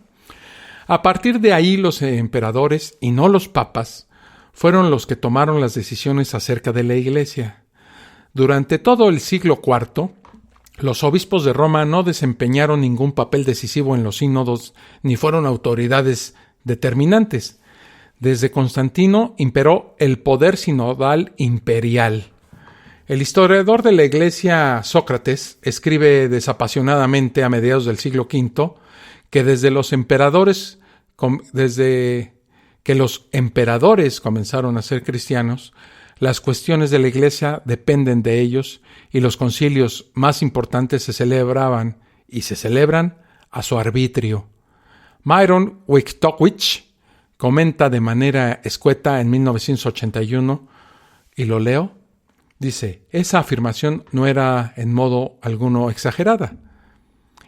A partir de ahí, los emperadores, y no los papas, fueron los que tomaron las decisiones acerca de la Iglesia. Durante todo el siglo IV, los obispos de Roma no desempeñaron ningún papel decisivo en los sínodos ni fueron autoridades determinantes. Desde Constantino imperó el poder sinodal imperial. El historiador de la Iglesia Sócrates escribe desapasionadamente a mediados del siglo V que desde que los emperadores comenzaron a ser cristianos, las cuestiones de la Iglesia dependen de ellos y los concilios más importantes se celebraban y se celebran a su arbitrio. Myron Wojtowicz comenta de manera escueta en 1981, y lo leo, dice: esa afirmación no era en modo alguno exagerada.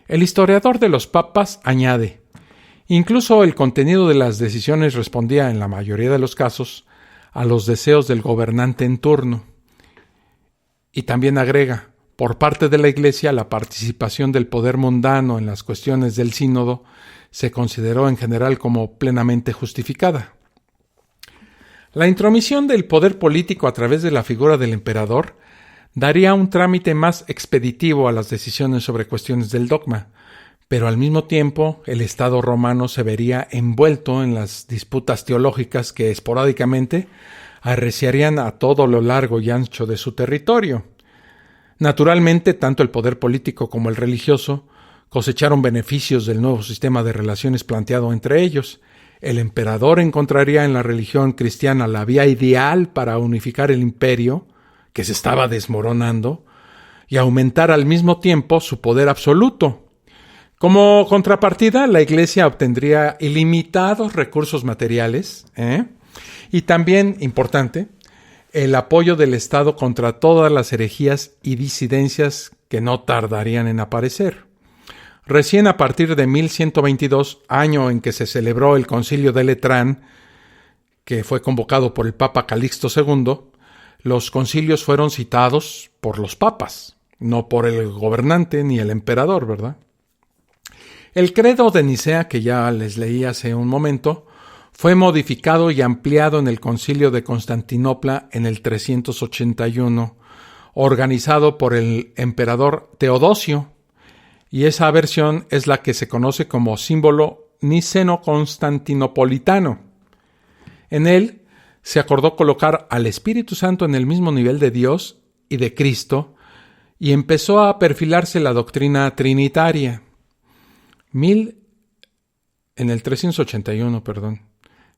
El historiador de los papas añade: incluso el contenido de las decisiones respondía en la mayoría de los casos a los deseos del gobernante en turno. Y también agrega: por parte de la Iglesia, la participación del poder mundano en las cuestiones del sínodo se consideró en general como plenamente justificada. La intromisión del poder político a través de la figura del emperador daría un trámite más expeditivo a las decisiones sobre cuestiones del dogma, pero al mismo tiempo el Estado romano se vería envuelto en las disputas teológicas que esporádicamente arreciarían a todo lo largo y ancho de su territorio. Naturalmente, tanto el poder político como el religioso cosecharon beneficios del nuevo sistema de relaciones planteado entre ellos. El emperador encontraría en la religión cristiana la vía ideal para unificar el imperio, que se estaba desmoronando, y aumentar al mismo tiempo su poder absoluto. Como contrapartida, la Iglesia obtendría ilimitados recursos materiales, y también, importante, el apoyo del Estado contra todas las herejías y disidencias que no tardarían en aparecer. Recién a partir de 1122, año en que se celebró el Concilio de Letrán, que fue convocado por el Papa Calixto II, los concilios fueron citados por los papas, no por el gobernante ni el emperador, ¿verdad? El credo de Nicea, que ya les leí hace un momento, fue modificado y ampliado en el Concilio de Constantinopla en el 381, organizado por el emperador Teodosio, y esa versión es la que se conoce como símbolo niceno-constantinopolitano. En él se acordó colocar al Espíritu Santo en el mismo nivel de Dios y de Cristo, y empezó a perfilarse la doctrina trinitaria. En el 381,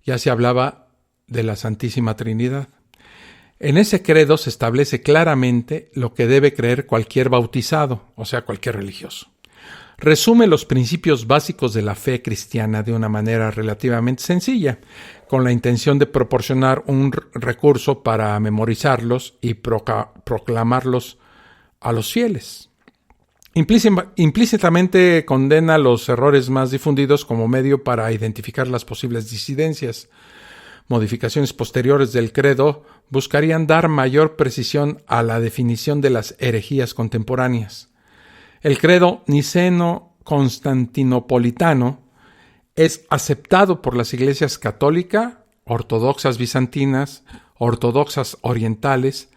ya se hablaba de la Santísima Trinidad. En ese credo se establece claramente lo que debe creer cualquier bautizado, o sea, cualquier religioso. Resume los principios básicos de la fe cristiana de una manera relativamente sencilla, con la intención de proporcionar un recurso para memorizarlos y proclamarlos a los fieles. Implícitamente condena los errores más difundidos como medio para identificar las posibles disidencias. Modificaciones posteriores del credo buscarían dar mayor precisión a la definición de las herejías contemporáneas. El credo niceno-constantinopolitano es aceptado por las iglesias católica, ortodoxas bizantinas, ortodoxas orientales,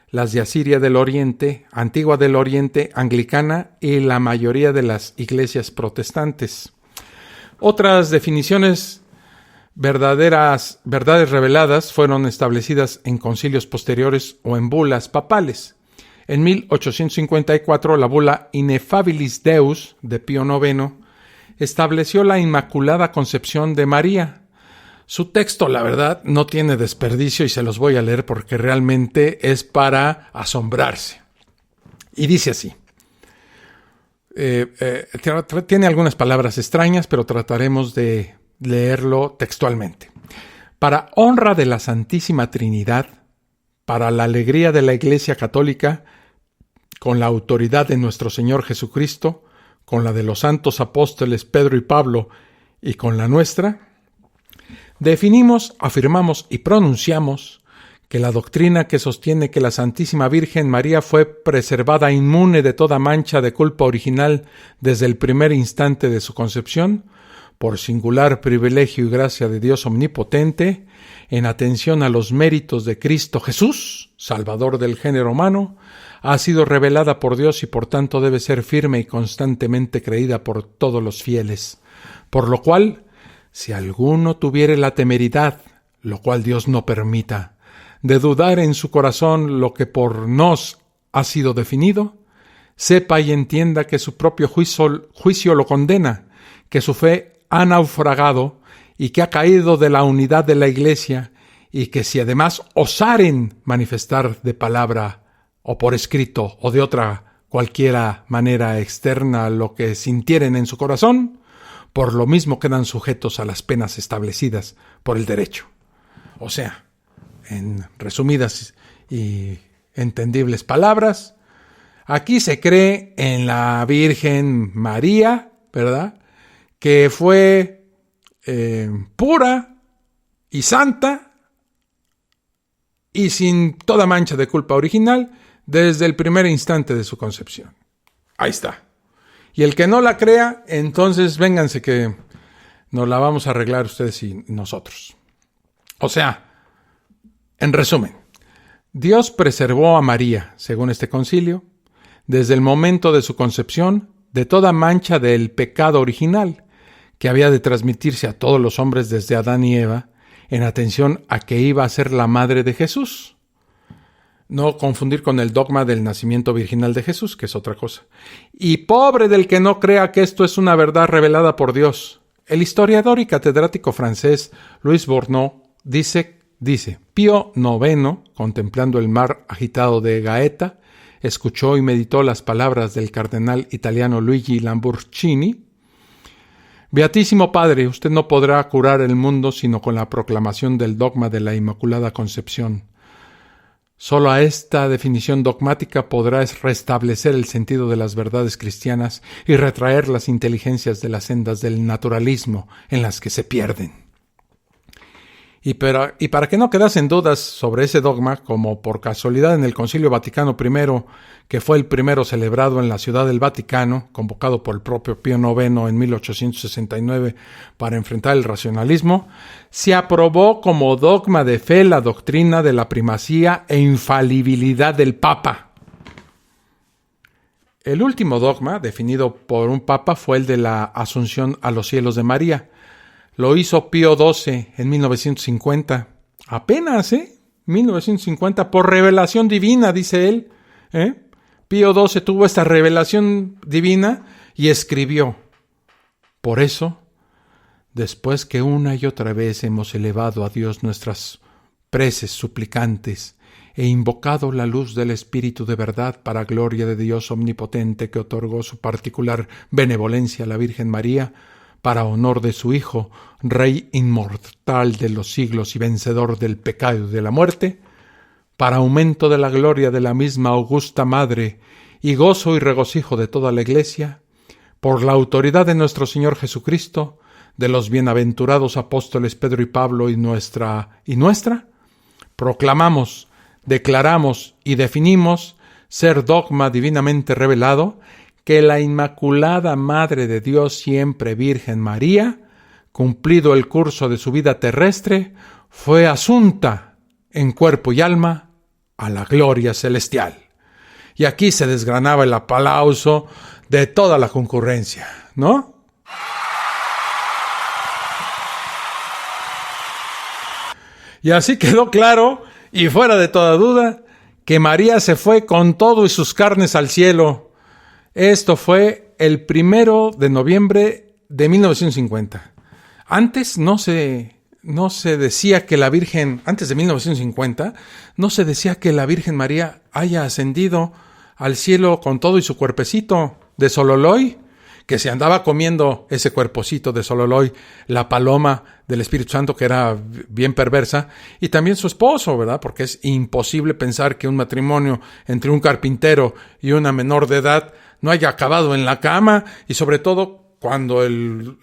las de Asiria del Oriente, Antigua del Oriente, anglicana y la mayoría de las iglesias protestantes. Otras definiciones verdades reveladas fueron establecidas en concilios posteriores o en bulas papales. En 1854, la bula Ineffabilis Deus de Pío IX estableció la Inmaculada Concepción de María. Su texto, la verdad, no tiene desperdicio y se los voy a leer porque realmente es para asombrarse. Y dice así. Tiene algunas palabras extrañas, pero trataremos de leerlo textualmente. Para honra de la Santísima Trinidad, para la alegría de la Iglesia Católica, con la autoridad de nuestro Señor Jesucristo, con la de los santos apóstoles Pedro y Pablo y con la nuestra, definimos, afirmamos y pronunciamos que la doctrina que sostiene que la Santísima Virgen María fue preservada inmune de toda mancha de culpa original desde el primer instante de su concepción, por singular privilegio y gracia de Dios omnipotente, en atención a los méritos de Cristo Jesús, Salvador del género humano, ha sido revelada por Dios y por tanto debe ser firme y constantemente creída por todos los fieles. Por lo cual, si alguno tuviere la temeridad, lo cual Dios no permita, de dudar en su corazón lo que por nos ha sido definido, sepa y entienda que su propio juicio lo condena, que su fe ha naufragado y que ha caído de la unidad de la Iglesia, y que si además osaren manifestar de palabra o por escrito o de otra cualquiera manera externa lo que sintieren en su corazón, por lo mismo quedan sujetos a las penas establecidas por el derecho. O sea, en resumidas y entendibles palabras, aquí se cree en la Virgen María, ¿verdad?, que fue pura y santa y sin toda mancha de culpa original desde el primer instante de su concepción. Ahí está. Y el que no la crea, entonces vénganse que nos la vamos a arreglar ustedes y nosotros. O sea, en resumen, Dios preservó a María, según este concilio, desde el momento de su concepción, de toda mancha del pecado original, que había de transmitirse a todos los hombres desde Adán y Eva, en atención a que iba a ser la madre de Jesús. No confundir con el dogma del nacimiento virginal de Jesús, que es otra cosa. Y pobre del que no crea que esto es una verdad revelada por Dios. El historiador y catedrático francés Louis Bourneau dice, Pío IX, contemplando el mar agitado de Gaeta, escuchó y meditó las palabras del cardenal italiano Luigi Lamborghini: Beatísimo Padre, usted no podrá curar el mundo sino con la proclamación del dogma de la Inmaculada Concepción. Solo a esta definición dogmática podrá restablecer el sentido de las verdades cristianas y retraer las inteligencias de las sendas del naturalismo en las que se pierden. Y para que no quedasen dudas sobre ese dogma, como por casualidad en el Concilio Vaticano I, que fue el primero celebrado en la Ciudad del Vaticano, convocado por el propio Pío IX en 1869 para enfrentar el racionalismo, se aprobó como dogma de fe la doctrina de la primacía e infalibilidad del Papa. El último dogma definido por un Papa fue el de la Asunción a los cielos de María. Lo hizo Pío XII en 1950. Apenas, 1950, por revelación divina, dice él. Pío XII tuvo esta revelación divina y escribió: Por eso, después que una y otra vez hemos elevado a Dios nuestras preces suplicantes e invocado la luz del Espíritu de verdad para gloria de Dios omnipotente que otorgó su particular benevolencia a la Virgen María, para honor de su Hijo, Rey inmortal de los siglos y vencedor del pecado y de la muerte, para aumento de la gloria de la misma augusta Madre y gozo y regocijo de toda la Iglesia, por la autoridad de nuestro Señor Jesucristo, de los bienaventurados apóstoles Pedro y Pablo y nuestra, proclamamos, declaramos y definimos ser dogma divinamente revelado que la Inmaculada Madre de Dios, siempre Virgen María, cumplido el curso de su vida terrestre, fue asunta en cuerpo y alma a la gloria celestial. Y aquí se desgranaba el aplauso de toda la concurrencia, ¿no? Y así quedó claro, y fuera de toda duda, que María se fue con todo y sus carnes al cielo. Esto fue el 1 de noviembre de 1950. Antes no se decía que la Virgen, antes de 1950, no se decía que la Virgen María haya ascendido al cielo con todo y su cuerpecito de sololoy, que se andaba comiendo ese cuerpocito de sololoy, la paloma del Espíritu Santo, que era bien perversa, y también su esposo, ¿verdad? Porque es imposible pensar que un matrimonio entre un carpintero y una menor de edad no haya acabado en la cama, y sobre todo cuando el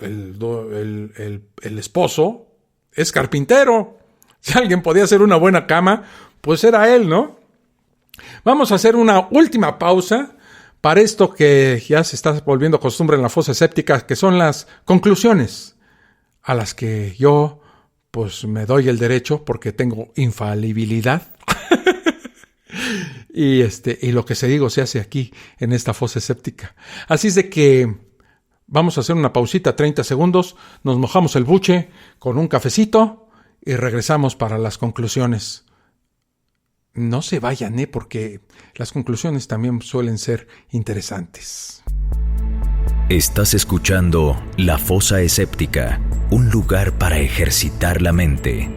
esposo es carpintero. Si alguien podía hacer una buena cama, pues era él, ¿no? Vamos a hacer una última pausa para esto que ya se está volviendo costumbre en la fosa séptica, que son las conclusiones a las que yo pues me doy el derecho porque tengo infalibilidad. Y lo que se digo se hace aquí en esta fosa séptica. Así es de que vamos a hacer una pausita, 30 segundos, nos mojamos el buche con un cafecito y regresamos para las conclusiones. No se vayan, porque las conclusiones también suelen ser interesantes. Estás escuchando La Fosa Escéptica, un lugar para ejercitar la mente.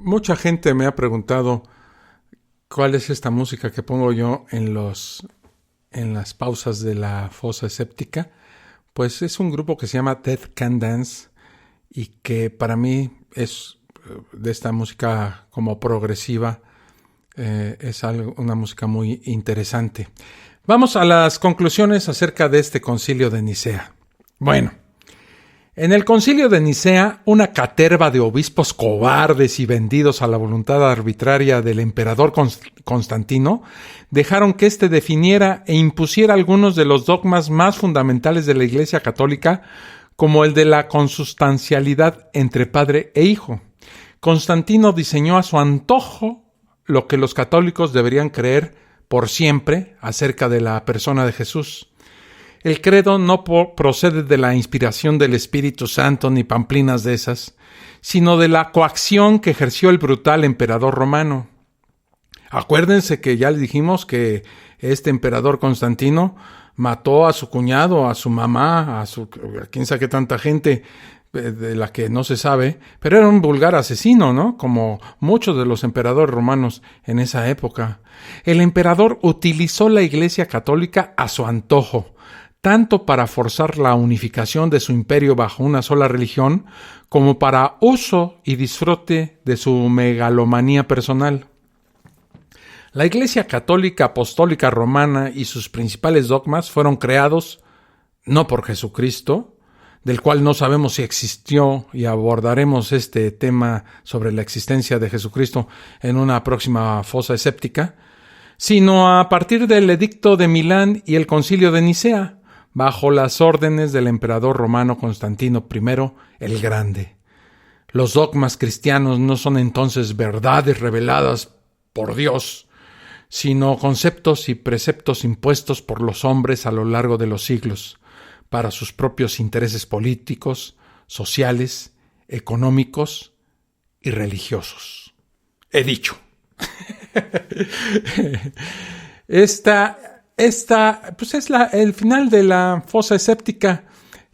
Mucha gente me ha preguntado cuál es esta música que pongo yo en las pausas de la fosa escéptica. Pues es un grupo que se llama Dead Can Dance y que para mí es de esta música como progresiva. Es una música muy interesante. Vamos a las conclusiones acerca de este concilio de Nicea. Bueno, en el concilio de Nicea, una caterva de obispos cobardes y vendidos a la voluntad arbitraria del emperador Constantino dejaron que éste definiera e impusiera algunos de los dogmas más fundamentales de la Iglesia Católica, como el de la consustancialidad entre padre e hijo. Constantino diseñó a su antojo lo que los católicos deberían creer por siempre acerca de la persona de Jesús. El credo no procede de la inspiración del Espíritu Santo ni pamplinas de esas, sino de la coacción que ejerció el brutal emperador romano. Acuérdense que ya le dijimos que este emperador Constantino mató a su cuñado, a su mamá, a quién sabe qué tanta gente de la que no se sabe, pero era un vulgar asesino, ¿no? Como muchos de los emperadores romanos en esa época. El emperador utilizó la Iglesia Católica a su antojo, tanto para forzar la unificación de su imperio bajo una sola religión, como para uso y disfrute de su megalomanía personal. La Iglesia Católica Apostólica Romana y sus principales dogmas fueron creados no por Jesucristo, del cual no sabemos si existió, y abordaremos este tema sobre la existencia de Jesucristo en una próxima fosa escéptica, sino a partir del Edicto de Milán y el Concilio de Nicea, bajo las órdenes del emperador romano Constantino I el Grande. Los dogmas cristianos no son entonces verdades reveladas por Dios, sino conceptos y preceptos impuestos por los hombres a lo largo de los siglos, para sus propios intereses políticos, sociales, económicos y religiosos. He dicho. Esta pues es el final de la fosa escéptica.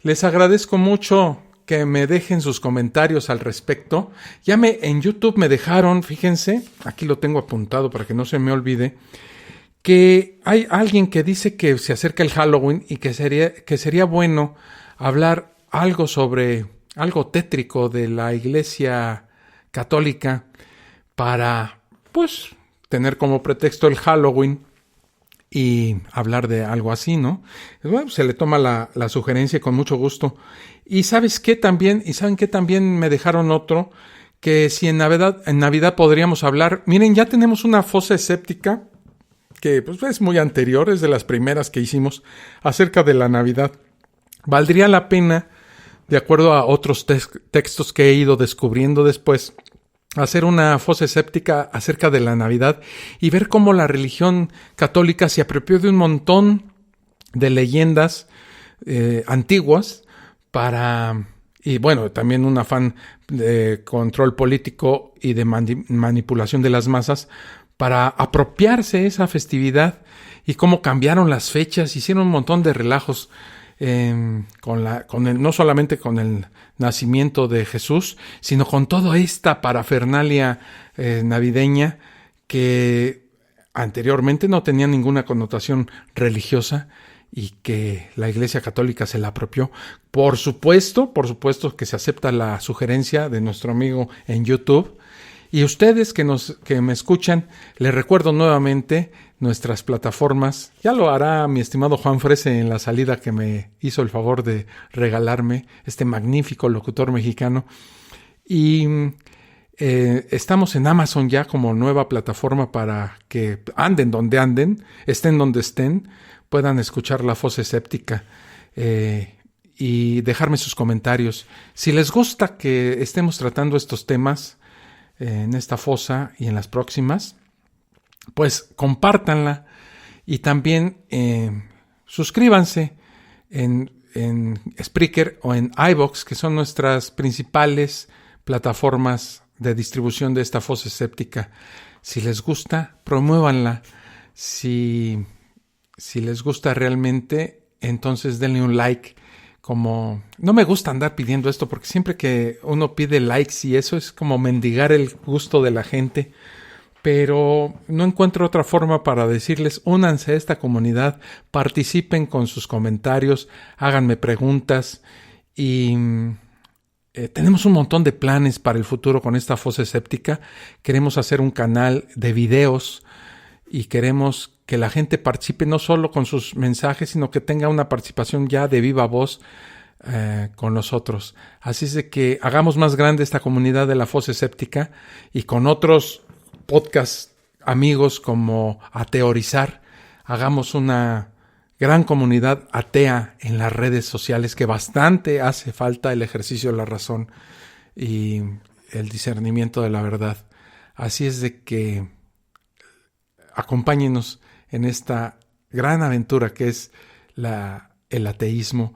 Les agradezco mucho que me dejen sus comentarios al respecto. En YouTube me dejaron, fíjense, aquí lo tengo apuntado para que no se me olvide, que hay alguien que dice que se acerca el Halloween y que sería bueno hablar algo tétrico de la Iglesia Católica para, pues, tener como pretexto el Halloween y hablar de algo así, ¿no? Bueno, se le toma la sugerencia con mucho gusto. Y ¿saben qué también me dejaron otro? Que si en Navidad podríamos hablar. Miren, ya tenemos una fosa escéptica que pues, es muy anterior, es de las primeras que hicimos, acerca de la Navidad. Valdría la pena, de acuerdo a otros textos que he ido descubriendo después, hacer una fosa escéptica acerca de la Navidad y ver cómo la religión católica se apropió de un montón de leyendas antiguas y bueno, también un afán de control político y de manipulación de las masas para apropiarse esa festividad, y cómo cambiaron las fechas, hicieron un montón de relajos no solamente con el nacimiento de Jesús, sino con toda esta parafernalia navideña que anteriormente no tenía ninguna connotación religiosa y que la Iglesia Católica se la apropió. Por supuesto que se acepta la sugerencia de nuestro amigo en YouTube. Y ustedes que me escuchan, les recuerdo nuevamente nuestras plataformas. Ya lo hará mi estimado Juan Frese en la salida que me hizo el favor de regalarme, este magnífico locutor mexicano. Y estamos en Amazon ya como nueva plataforma para que anden donde anden, estén donde estén, puedan escuchar la fosa escéptica y dejarme sus comentarios. Si les gusta que estemos tratando estos temas en esta fosa y en las próximas, pues compártanla y también suscríbanse en Spreaker o en iVoox, que son nuestras principales plataformas de distribución de esta fosa escéptica. Si les gusta, promuévanla. Si les gusta realmente, entonces denle un like. Como no me gusta andar pidiendo esto, porque siempre que uno pide likes y eso es como mendigar el gusto de la gente, pero no encuentro otra forma para decirles: únanse a esta comunidad, participen con sus comentarios, háganme preguntas y tenemos un montón de planes para el futuro con esta fosa escéptica. Queremos hacer un canal de videos y queremos que la gente participe no solo con sus mensajes, sino que tenga una participación ya de viva voz con nosotros. Así es de que hagamos más grande esta comunidad de la fosa escéptica y con otros podcasts amigos como Ateorizar, hagamos una gran comunidad atea en las redes sociales, que bastante hace falta el ejercicio de la razón y el discernimiento de la verdad. Así es de que acompáñenos en esta gran aventura que es el ateísmo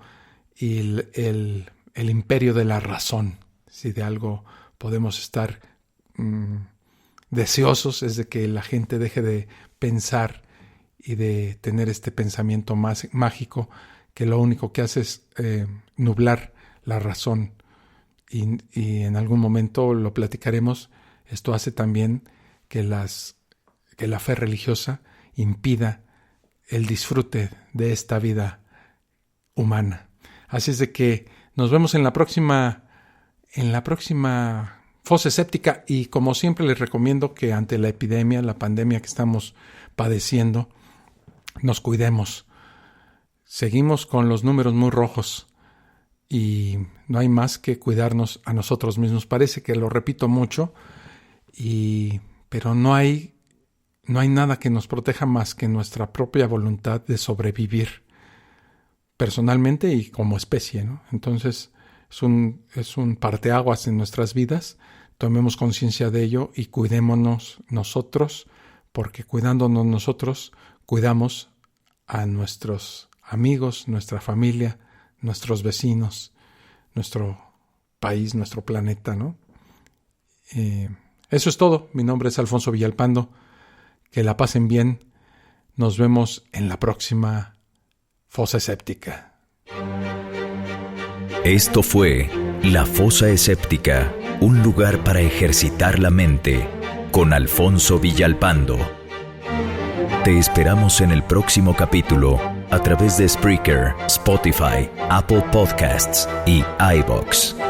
y el imperio de la razón. Si de algo podemos estar deseosos es de que la gente deje de pensar y de tener este pensamiento más mágico que lo único que hace es nublar la razón y en algún momento lo platicaremos. Esto hace también que la fe religiosa impida el disfrute de esta vida humana. Así es de que nos vemos en la próxima fosa escéptica, y como siempre les recomiendo que ante la epidemia, la pandemia que estamos padeciendo, nos cuidemos. Seguimos con los números muy rojos y no hay más que cuidarnos a nosotros mismos. Parece que lo repito mucho, pero no hay nada que nos proteja más que nuestra propia voluntad de sobrevivir personalmente y como especie, ¿no? Entonces es un parteaguas en nuestras vidas. Tomemos conciencia de ello y cuidémonos nosotros, porque cuidándonos nosotros cuidamos a nuestros amigos, nuestra familia, nuestros vecinos, nuestro país, nuestro planeta, ¿no? Eso es todo. Mi nombre es Alfonso Villalpando. Que la pasen bien. Nos vemos en la próxima fosa escéptica. Esto fue La Fosa Escéptica, un lugar para ejercitar la mente, con Alfonso Villalpando. Te esperamos en el próximo capítulo a través de Spreaker, Spotify, Apple Podcasts y iVoox.